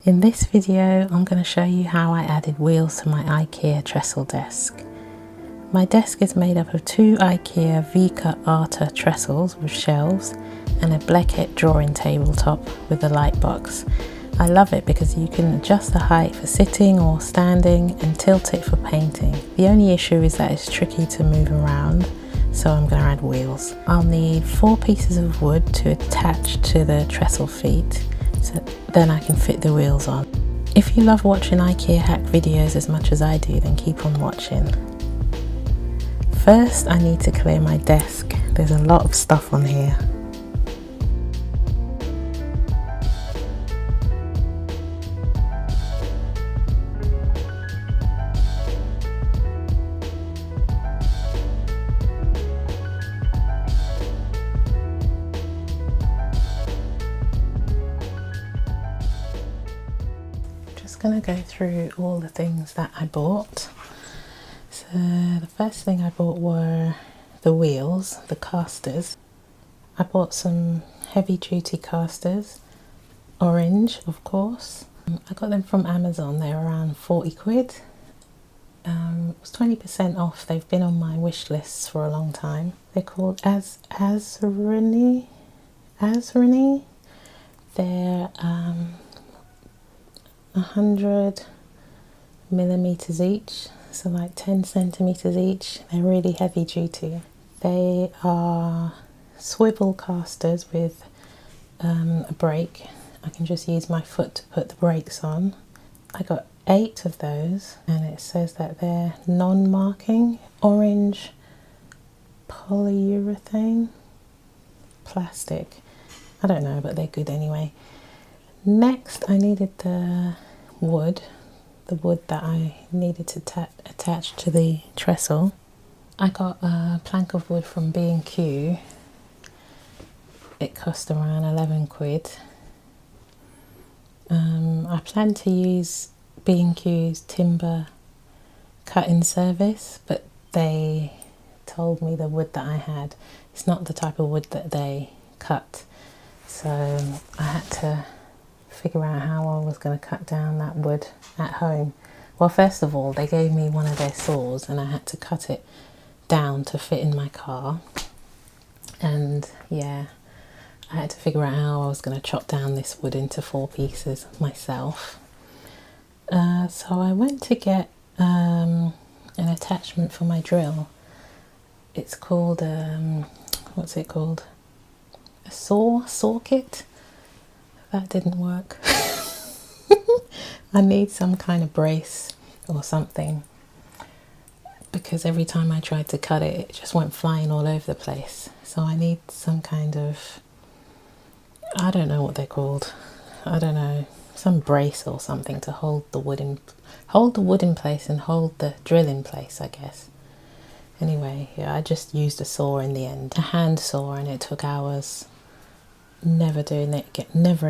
In this video, I'm going to show you how I added wheels to my Ikea trestle desk. My desk is made up of two Ikea VIKA ARTUR Trestles with shelves and a BLECKET drawing tabletop with a light box. I love it because you can adjust the height for sitting or standing and tilt it for painting. The only issue is that it's tricky to move around, so I'm going to add wheels. I'll need 4 pieces of wood to attach to the trestle feet, so then I can fit the wheels on. If you love watching IKEA hack videos as much as I do, then keep on watching. First, I need to clear my desk. There's a lot of stuff on here. Going to go through all the things that I bought. So the first thing I bought were the wheels, the casters. I bought some heavy duty casters, orange of course. I got them from Amazon. They're around 40 quid. It was 20% off. They've been on my wish lists for a long time. They're called Azrini. They're 100 millimeters each, so like 10 centimeters each. They're really heavy duty. They are swivel casters with a brake. I can just use my foot to put the brakes on. I got 8 of those, and it says that they're non-marking, orange polyurethane plastic. I don't know, but they're good anyway. Next, I needed the wood that I needed to attach to the trestle. I got a plank of wood from B&Q. It cost around 11 quid. I plan to use B&Q's timber cutting service, but they told me the wood that I had, it's not the type of wood that they cut. So I had to figure out how I was going to cut down that wood at home. Well, first of all, they gave me one of their saws and I had to cut it down to fit in my car. And yeah, I had to figure out how I was going to chop down this wood into 4 pieces myself. So I went to get an attachment for my drill. It's called, what's it called? A saw kit. That didn't work. I need some kind of brace or something, because every time I tried to cut it, it just went flying all over the place. So I need some kind of, I don't know what they're called. I don't know, some brace or something to hold the wood in place and hold the drill in place, I guess. Anyway, yeah, I just used a saw in the end, a hand saw, and it took hours. Never doing it again, never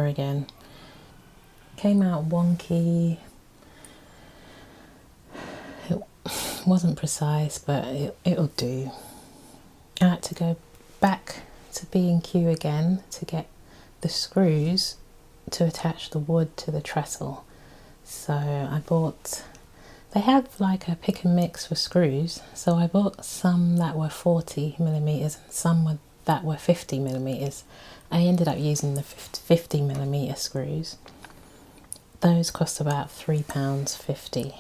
again. Came out wonky. It wasn't precise, but it'll do. I had to go back to B&Q again to get the screws to attach the wood to the trestle. So I bought, they had like a pick and mix for screws, so I bought some that were 40 millimeters and some that were 50 millimeters. I ended up using the 50 millimeter screws. Those cost about £3.50.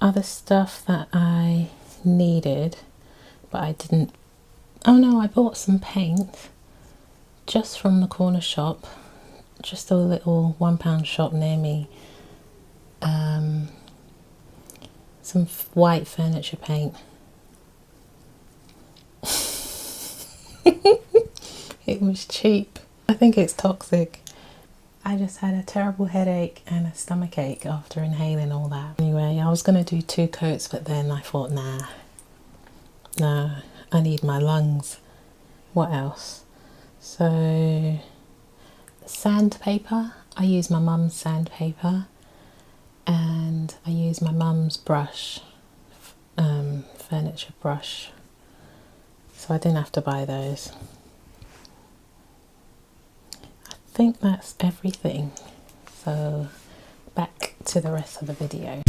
Other stuff that I needed, but I didn't. Oh no, I bought some paint just from the corner shop, just a little £1 shop near me. Some white furniture paint. It was cheap. I think it's toxic. I just had a terrible headache and a stomach ache after inhaling all that. Anyway, I was going to do 2 coats, but then I thought, nah, I need my lungs. What else? So, sandpaper. I use my mum's sandpaper, and I use my mum's brush, furniture brush. So I didn't have to buy those. I think that's everything. So back to the rest of the video.